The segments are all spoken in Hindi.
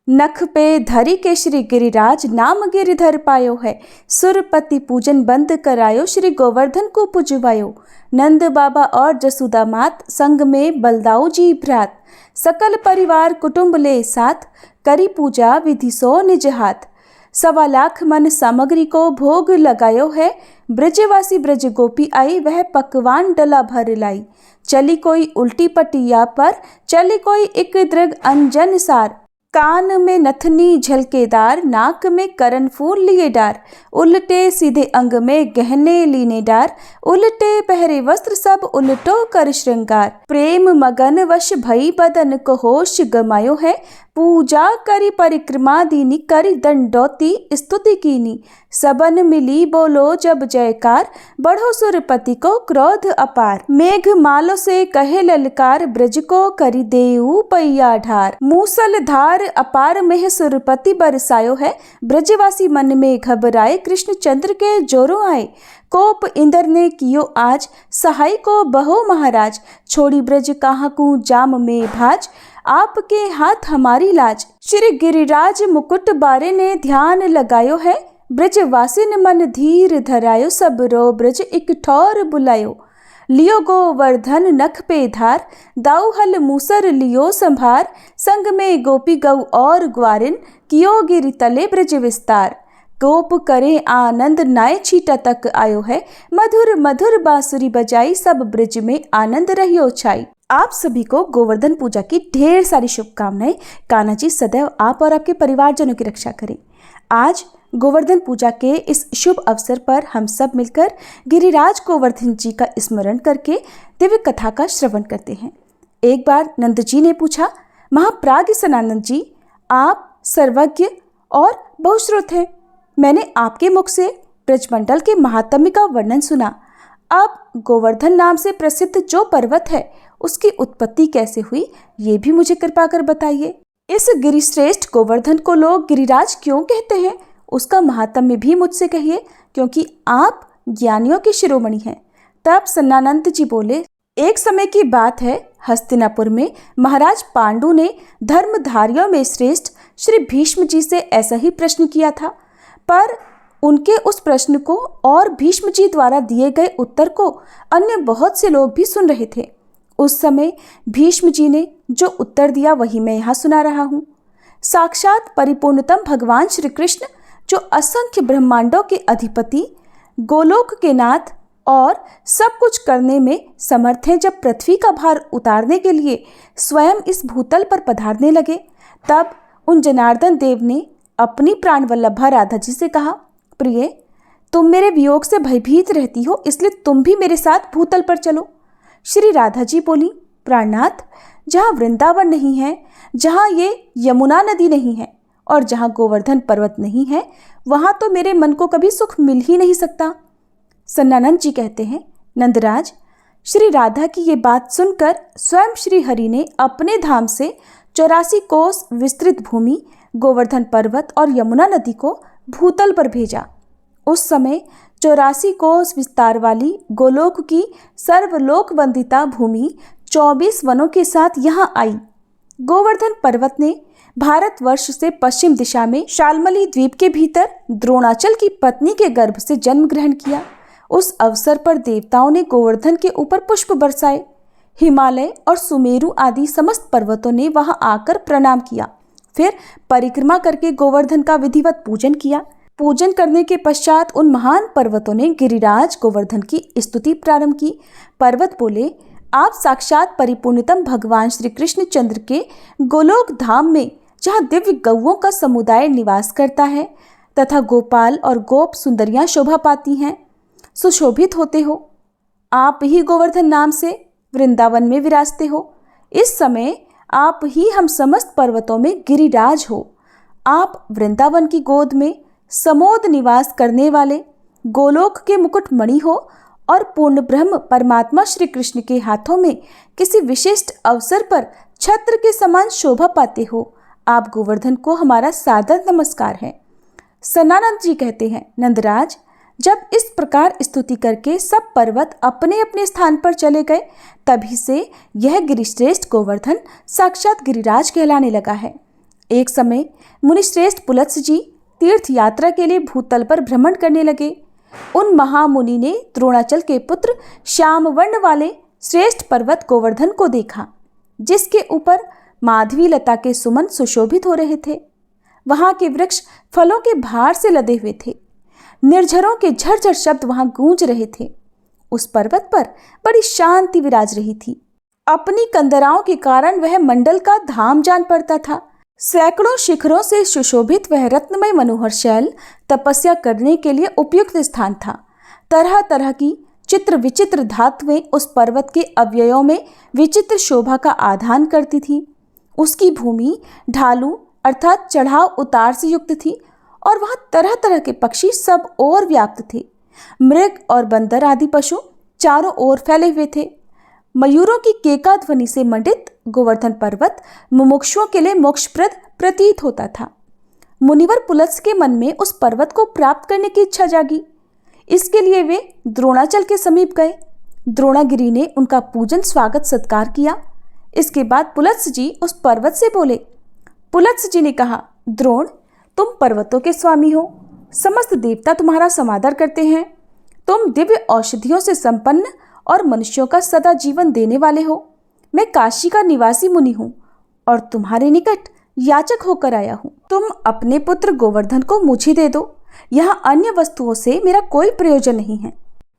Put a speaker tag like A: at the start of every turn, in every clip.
A: नख पे धरी के श्री गिरिराज, नाम गिरिधर पायो है। सुरपति पूजन बंद करायो, श्री गोवर्धन को पुजवायो। नंद बाबा और जसोदा मात, संग में बलदाऊ जी भ्रात। सकल परिवार कुटुंब ले साथ, करी पूजा विधि सो निज हाथ। 1.25 लाख मन सामग्री को भोग लगायो है। ब्रजवासी ब्रज गोपी आई, वह पकवान डला भर लाई। चली कोई उल्टी पटिया पर, चली कोई एक दृग अंजन सार। कान में नथनी झलकेदार, नाक में करन फूल लिए डार। उल्टे सीधे अंग में गहने लीने डार, उल्टे पहरे वस्त्र सब उल्टो कर श्रृंगार। प्रेम मगन वश भई बदन को होश गमायो है। पूजा करी परिक्रमा दीनी, करी दंडोती स्तुति कीनी। सबन मिली बोलो जब जयकार, बढ़ो सुरपति को क्रोध अपार। मेघ मालो से कहे ललकार, ब्रज को करी देऊ पैया ढार। मूसल धार अपार में सुरपति बरसायो है। ब्रजवासी मन में घबराए, कृष्ण चंद्र के जोरों आए। कोप इंद्र ने कियो आज, सहाय को बहो महाराज। छोड़ी ब्रज कहाँ को जाम में भाज, आपके हाथ हमारी लाज। श्री गिरिराज मुकुट बारे ने ध्यान लगायो है। ब्रजवासिन मन धीर धरायो, सब रो ब्रज एक ठौर बुलायो। लियो गोवर्धन नख पे धार, दाऊ हल मूसर लियो संभार। संग में गोपी गौ और ग्वारिन, कियो गिरि तले ब्रज विस्तार। गोप करे आनंद, नाय छीटा तक आयो है। मधुर मधुर बांसुरी बजाई, सब ब्रज में आनंद रहियो छाई। आप सभी को गोवर्धन पूजा की ढेर सारी शुभकामनाएं। कान्हा जी सदैव आप और आपके परिवारजनों की रक्षा करें। आज गोवर्धन पूजा के इस शुभ अवसर पर हम सब मिलकर गिरिराज गोवर्धन जी का स्मरण करके दिव्य कथा का श्रवण करते हैं। एक बार नंद जी ने पूछा, महाप्राज्ञ सनातन जी, आप सर्वज्ञ और बहुश्रुत हैं। मैंने आपके मुख से ब्रजमंडल के महात्म्य का वर्णन सुना। अब गोवर्धन नाम से प्रसिद्ध जो पर्वत है, उसकी उत्पत्ति कैसे हुई, ये भी मुझे कृपा कर बताइए। इस गिरिश्रेष्ठ गोवर्धन को लोग गिरिराज क्यों कहते हैं, उसका महात्म्य भी मुझसे कहिए, क्योंकि आप ज्ञानियों के शिरोमणि हैं। तब सन्नानंद जी बोले, एक समय की बात है, हस्तिनापुर में महाराज पांडु ने धर्मधारियों में श्रेष्ठ श्री भीष्म जी से ऐसा ही प्रश्न किया था, पर उनके उस प्रश्न को और भीष्म जी द्वारा दिए गए उत्तर को अन्य बहुत से लोग भी सुन रहे थे। उस समय भीष्म जी ने जो उत्तर दिया वही मैं यहाँ सुना रहा हूँ। साक्षात परिपूर्णतम भगवान श्री कृष्ण, जो असंख्य ब्रह्मांडों के अधिपति, गोलोक के नाथ और सब कुछ करने में समर्थ हैं, जब पृथ्वी का भार उतारने के लिए स्वयं इस भूतल पर पधारने लगे, तब उन जनार्दन देव ने अपनी प्राण वल्लभा राधा जी से कहा, प्रिय, तुम मेरे वियोग से भयभीत रहती हो, इसलिए तुम भी मेरे साथ भूतल पर चलो। श्री राधा जी बोली, प्राणनाथ, जहाँ वृंदावन नहीं है, जहाँ ये यमुना नदी नहीं है और जहाँ गोवर्धन पर्वत नहीं है, वहाँ तो मेरे मन को कभी सुख मिल ही नहीं सकता। सन्नानंद जी कहते हैं, नंदराज, श्री राधा की ये बात सुनकर स्वयं श्री हरि ने अपने धाम से 84 कोस विस्तृत भूमि, गोवर्धन पर्वत और यमुना नदी को भूतल पर भेजा। उस समय 84 कोस विस्तार वाली गोलोक की सर्वलोक वंदिता भूमि 24 वनों के साथ यहाँ आई। गोवर्धन पर्वत ने भारतवर्ष से पश्चिम दिशा में शालमली द्वीप के भीतर द्रोणाचल की पत्नी के गर्भ से जन्म ग्रहण किया। उस अवसर पर देवताओं ने गोवर्धन के ऊपर पुष्प बरसाए। हिमालय और सुमेरु आदि समस्त पर्वतों ने वहां आकर प्रणाम किया। फिर परिक्रमा करके गोवर्धन का विधिवत पूजन किया। पूजन करने के पश्चात उन महान पर्वतों ने गिरिराज गोवर्धन की स्तुति प्रारंभ की। पर्वत बोले, आप साक्षात परिपूर्णतम भगवान श्री कृष्ण चंद्र के गोलोक धाम में, जहाँ दिव्य गौओं का समुदाय निवास करता है तथा गोपाल और गोप सुंदरियां शोभा पाती हैं, सुशोभित होते हो। आप ही गोवर्धन नाम से वृंदावन में विराजते हो। इस समय आप ही हम समस्त पर्वतों में गिरिराज हो। आप वृंदावन की गोद में समोद निवास करने वाले गोलोक के मुकुट मणि हो और पूर्ण ब्रह्म परमात्मा श्री कृष्ण के हाथों में किसी विशिष्ट अवसर पर छत्र के समान शोभा पाते हो। आप गोवर्धन को हमारा सादर नमस्कार है। सन्नानंद जी कहते हैं, नंदराज, जब इस प्रकार स्तुति करके सब पर्वत अपने अपने स्थान पर चले गए, तभी से यह गिरिश्रेष्ठ गोवर्धन साक्षात गिरिराज कहलाने लगा है। एक समय मुनिश्रेष्ठ पुलत्स्य जी तीर्थ यात्रा के लिए भूतल पर भ्रमण करने लगे। उन महामुनि ने द्रोणाचल के पुत्र श्याम वर्ण वाले श्रेष्ठ पर्वत गोवर्धन को देखा, जिसके ऊपर माधवी लता के सुमन सुशोभित हो रहे थे। वहां के वृक्ष फलों के भार से लदे हुए थे। निर्झरों के झरझर शब्द वहां गूंज रहे थे। उस पर्वत पर बड़ी शांति विराज रही थी। अपनी कंदराओं के कारण वह मंडल का धाम जान पड़ता था। सैकड़ों शिखरों से सुशोभित वह रत्नमय मनोहर शैल तपस्या करने के लिए उपयुक्त स्थान था। तरह तरह की चित्र विचित्र धातुएं उस पर्वत के अवयवों में विचित्र शोभा का आधान करती थी। उसकी भूमि ढालू अर्थात चढ़ाव उतार से युक्त थी और वहां तरह तरह के पक्षी सब ओर व्याप्त थे। मृग और बंदर आदि पशु चारों ओर फैले हुए थे। मयूरों की केका ध्वनि से मंडित गोवर्धन पर्वत मुमुक्षुओं के लिए मोक्षप्रद प्रतीत होता था। मुनिवर पुलत्स्य के मन में उस पर्वत को प्राप्त करने की इच्छा जागी। इसके लिए वे द्रोणाचल के समीप गए। द्रोणागिरि ने उनका पूजन स्वागत सत्कार किया। इसके बाद पुलत्स्य जी उस पर्वत से बोले। पुलत्स्य जी ने कहा, द्रोण, तुम पर्वतों के स्वामी हो। समस्त देवता तुम्हारा समादर करते हैं। तुम दिव्य औषधियों से संपन्न और मनुष्यों का सदा जीवन देने वाले हो। मैं काशी का निवासी मुनि हूँ और तुम्हारे निकट याचक होकर आया हूँ। तुम अपने पुत्र गोवर्धन को मुझे दे दो। यहाँ अन्य वस्तुओं से मेरा कोई प्रयोजन नहीं है।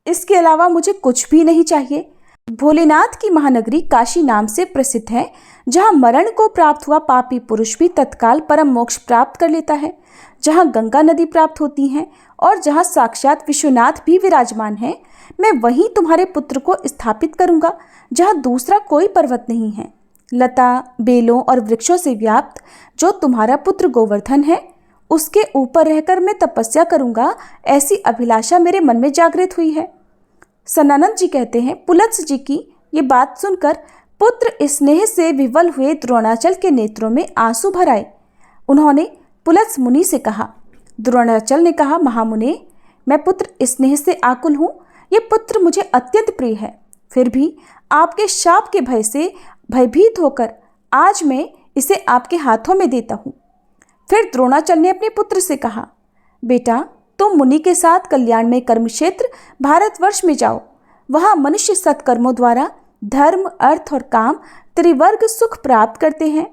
A: इसके अलावा मुझे कुछ भी नहीं चाहिए। भोलेनाथ की महानगरी काशी नाम से प्रसिद्ध है, जहाँ मरण को प्राप्त हुआ पापी पुरुष भी तत्काल परम मोक्ष प्राप्त कर लेता है, जहाँ गंगा नदी प्राप्त होती है और जहाँ साक्षात विश्वनाथ भी विराजमान है। मैं वहीं तुम्हारे पुत्र को स्थापित करूंगा, जहाँ दूसरा कोई पर्वत नहीं है। लता, बेलों और वृक्षों से व्याप्त जो तुम्हारा पुत्र गोवर्धन है, उसके ऊपर रहकर मैं तपस्या करूंगा, ऐसी अभिलाषा मेरे मन में जागृत हुई है। सनानंद जी कहते हैं, पुलत्स्य जी की ये बात सुनकर पुत्र स्नेह से विवल हुए द्रोणाचल के नेत्रों में आंसू भर आए। उन्होंने पुलत्स्य मुनि से कहा। द्रोणाचल ने कहा, महामुने, मैं पुत्र स्नेह से आकुल हूँ। ये पुत्र मुझे अत्यंत प्रिय है। फिर भी आपके शाप के भय से भयभीत होकर आज मैं इसे आपके हाथों में देता हूँ। फिर द्रोणाचल ने अपने पुत्र से कहा, बेटा, तुम मुनि के साथ कल्याणमय कर्म क्षेत्र भारतवर्ष में जाओ। वहाँ मनुष्य सत्कर्मों द्वारा धर्म, अर्थ और काम त्रिवर्ग सुख प्राप्त करते हैं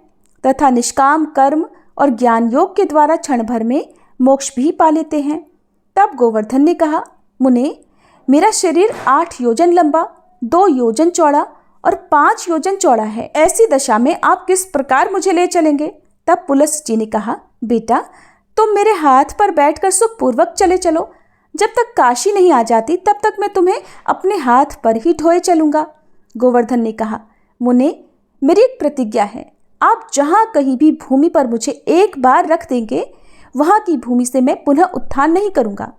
A: तथा निष्काम कर्म और ज्ञान योग के द्वारा क्षण भर में मोक्ष भी पा लेते हैं। तब गोवर्धन ने कहा, मुने, मेरा शरीर 8 योजन लंबा, 2 योजन चौड़ा और 5 योजन चौड़ा है। ऐसी दशा में आप किस प्रकार मुझे ले चलेंगे? तब पुलत्स्य जी ने कहा, बेटा, तुम मेरे हाथ पर बैठकर सुखपूर्वक चले चलो। जब तक काशी नहीं आ जाती तब तक मैं तुम्हें अपने हाथ पर ही ढोए चलूंगा। गोवर्धन ने कहा, मुने, मेरी एक प्रतिज्ञा है। आप जहाँ कहीं भी भूमि पर मुझे एक बार रख देंगे, वहाँ की भूमि से मैं पुनः उत्थान नहीं करूँगा।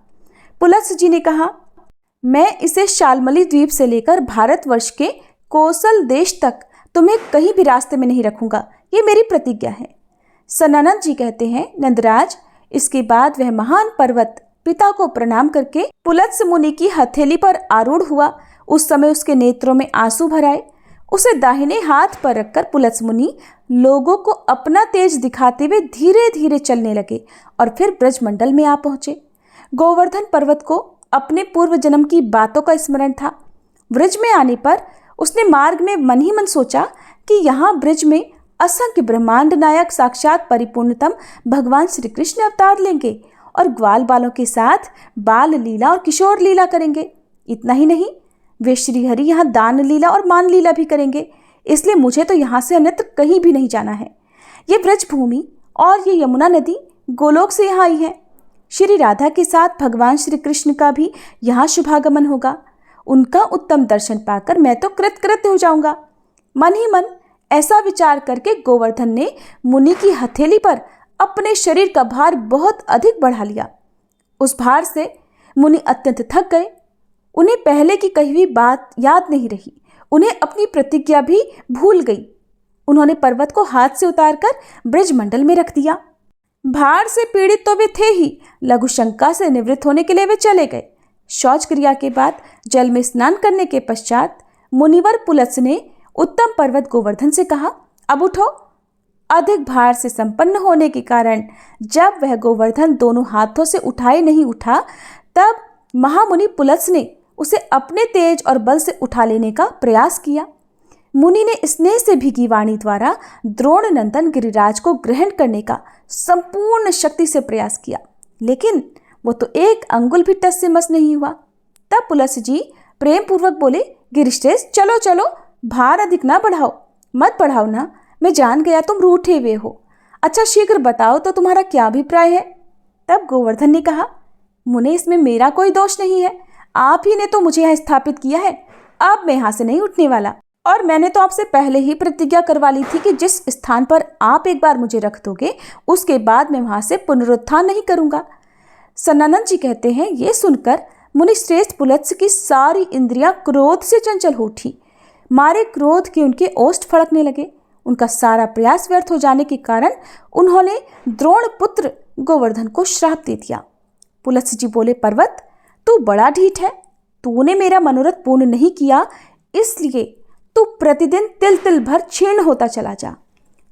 A: पुलत्स्य जी ने कहा, मैं इसे शाल्मली द्वीप से लेकर भारतवर्ष के कोसल देश तक तुम्हें कहीं भी रास्ते में नहीं रखूँगा। ये मेरी प्रतिज्ञा है। सनानंद जी कहते हैं, नंदराज, इसके बाद वह महान पर्वत पिता को प्रणाम करके पुलत्स्य मुनि की हथेली पर आरूढ़ हुआ। उस समय उसके नेत्रों में आंसू भर आए। उसे दाहिने हाथ पर रखकर पुलत्स्य मुनि लोगों को अपना तेज दिखाते हुए धीरे धीरे चलने लगे और फिर ब्रजमंडल में आ पहुंचे। गोवर्धन पर्वत को अपने पूर्व जन्म की बातों का स्मरण था। ब्रज में आने पर उसने मार्ग में मन ही मन सोचा कि यहाँ ब्रज में असंख्य ब्रह्मांड नायक साक्षात परिपूर्णतम भगवान श्री कृष्ण अवतार लेंगे और ग्वाल बालों के साथ बाल लीला और किशोर लीला करेंगे। इतना ही नहीं, वे श्रीहरि यहाँ दान लीला और मान लीला भी करेंगे। इसलिए मुझे तो यहाँ से अन्यत्र कहीं भी नहीं जाना है। ये ब्रज भूमि और ये यमुना नदी गोलोक से यहाँ आई है। श्री राधा के साथ भगवान श्री कृष्ण का भी यहाँ शुभागमन होगा। उनका उत्तम दर्शन पाकर मैं तो कृतकृत्य हो जाऊंगा। मन ही मन ऐसा विचार करके गोवर्धन ने मुनि की हथेली पर अपने शरीर का भार बहुत अधिक बढ़ा लिया। उस भार से मुनि अत्यंत थक गए। उन्हें पहले की कही हुई बात याद नहीं रही। उन्हें अपनी प्रतिज्ञा भी भूल गई। उन्होंने पर्वत को हाथ से उतारकर ब्रजमंडल में रख दिया। भार से पीड़ित तो वे थे ही, लघु शंका से निवृत्त होने के लिए वे चले गए। शौच क्रिया के बाद जल में स्नान करने के पश्चात मुनिवर पुलत्स्य ने उत्तम पर्वत गोवर्धन से कहा, अब उठो, अधिक भार से संपन्न होने के कारण जब वह गोवर्धन दोनों हाथों से उठाए नहीं उठा, तब महामुनि पुलत्स ने उसे अपने तेज और बल से उठा लेने का प्रयास किया। मुनि ने स्नेह से भीगी वाणी द्वारा द्रोण नंदन गिरिराज को ग्रहण करने का संपूर्ण शक्ति से प्रयास किया, लेकिन वो तो एक अंगुल भी टस से मस नहीं हुआ। तब पुलत्स जी प्रेम पूर्वक बोले, गिरिश्रेष्ठ चलो चलो, भार अधिक ना बढ़ाओ, मत बढ़ाओ ना, मैं जान गया तुम रूठे हुए हो। अच्छा शीघ्र बताओ तो तुम्हारा क्या अभिप्राय है। तब गोवर्धन ने कहा, मुने इसमें मेरा कोई दोष नहीं है, आप ही ने तो मुझे यहाँ स्थापित किया है, अब मैं यहाँ से नहीं उठने वाला। और मैंने तो आपसे पहले ही प्रतिज्ञा करवा ली थी कि जिस स्थान पर आप एक बार मुझे रख दोगे उसके बाद मैं वहाँ से पुनरुत्थान नहीं करूँगा। सन्नानंद जी कहते हैं, ये सुनकर मुनि श्रेष्ठ पुलत्स की सारी इंद्रियां क्रोध से चंचल हो उठी। मारे क्रोध के उनके ओष्ठ फड़कने लगे। उनका सारा प्रयास व्यर्थ हो जाने के कारण उन्होंने द्रोण पुत्र गोवर्धन को श्राप दे दिया। पुलत्स जी बोले, पर्वत तू बड़ा ढीठ है, तूने मेरा मनोरथ पूर्ण नहीं किया, इसलिए तू प्रतिदिन तिल तिल भर क्षीण होता चला जा।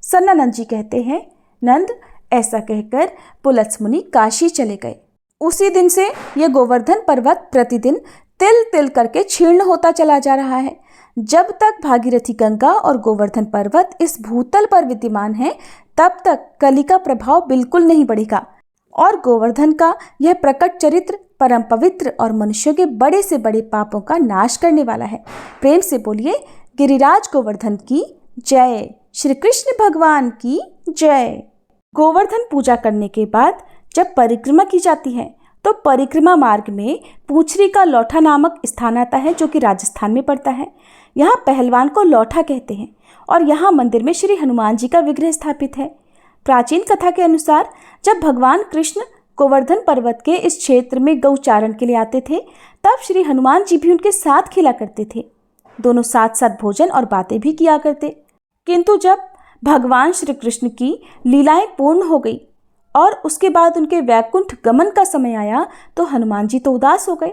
A: सन्नानंद जी कहते हैं, नंद ऐसा कहकर पुलत्स मुनि काशी चले गए। उसी दिन से यह गोवर्धन पर्वत प्रतिदिन तिल तिल करके क्षीण होता चला जा रहा है। जब तक भागीरथी गंगा और गोवर्धन पर्वत इस भूतल पर विद्यमान है, तब तक कली का प्रभाव बिल्कुल नहीं बढ़ेगा और गोवर्धन का यह प्रकट चरित्र परम पवित्र और मनुष्यों के बड़े से बड़े पापों का नाश करने वाला है। प्रेम से बोलिए, गिरिराज गोवर्धन की जय, श्री कृष्ण भगवान की जय। गोवर्धन पूजा करने के बाद जब परिक्रमा की जाती है तो परिक्रमा मार्ग में पूंछरी का लौठा नामक स्थान आता है, जो कि राजस्थान में पड़ता है। यहाँ पहलवान को लौठा कहते हैं और यहाँ मंदिर में श्री हनुमान जी का विग्रह स्थापित है। प्राचीन कथा के अनुसार जब भगवान कृष्ण गोवर्धन पर्वत के इस क्षेत्र में गौचारण के लिए आते थे, तब श्री हनुमान जी भी उनके साथ खेला करते थे। दोनों साथ साथ भोजन और बातें भी किया करते। किंतु जब भगवान श्री कृष्ण की लीलाएं पूर्ण हो गई और उसके बाद उनके वैकुंठ गमन का समय आया, तो हनुमान जी तो उदास हो गए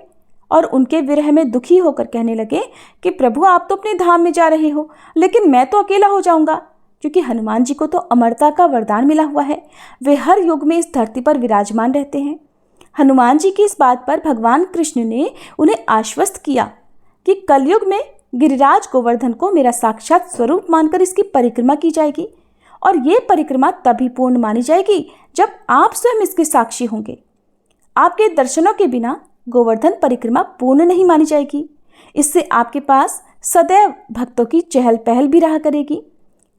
A: और उनके विरह में दुखी होकर कहने लगे कि प्रभु आप तो अपने धाम में जा रहे हो, लेकिन मैं तो अकेला हो जाऊंगा। क्योंकि हनुमान जी को तो अमरता का वरदान मिला हुआ है, वे हर युग में इस धरती पर विराजमान रहते हैं। हनुमान जी की इस बात पर भगवान कृष्ण ने उन्हें आश्वस्त किया कि कलयुग में गिरिराज गोवर्धन को मेरा साक्षात स्वरूप मानकर इसकी परिक्रमा की जाएगी और ये परिक्रमा तभी पूर्ण मानी जाएगी जब आप स्वयं इसके साक्षी होंगे। आपके दर्शनों के बिना गोवर्धन परिक्रमा पूर्ण नहीं मानी जाएगी। इससे आपके पास सदैव भक्तों की चहल पहल भी रहा करेगी।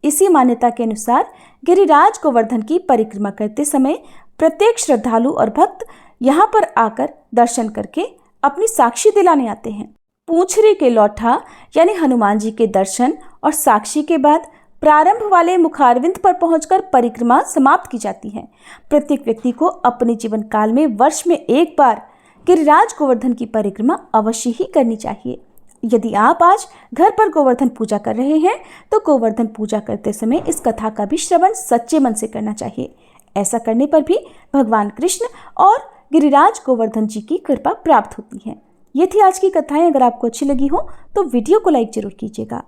A: इसी मान्यता के अनुसार गिरिराज गोवर्धन की परिक्रमा करते समय प्रत्येक श्रद्धालु और भक्त यहाँ पर आकर दर्शन करके अपनी साक्षी दिलाने आते हैं। पूंछरी के लौठा यानी हनुमान जी के दर्शन और साक्षी के बाद प्रारंभ वाले मुखारविंद पर पहुंचकर परिक्रमा समाप्त की जाती है। प्रत्येक व्यक्ति को अपने जीवन काल में वर्ष में एक बार गिरिराज गोवर्धन की परिक्रमा अवश्य ही करनी चाहिए। यदि आप आज घर पर गोवर्धन पूजा कर रहे हैं तो गोवर्धन पूजा करते समय इस कथा का भी श्रवण सच्चे मन से करना चाहिए। ऐसा करने पर भी भगवान कृष्ण और गिरिराज गोवर्धन जी की कृपा प्राप्त होती है। ये थी आज की कथाएं। अगर आपको अच्छी लगी हो तो वीडियो को लाइक जरूर कीजिएगा।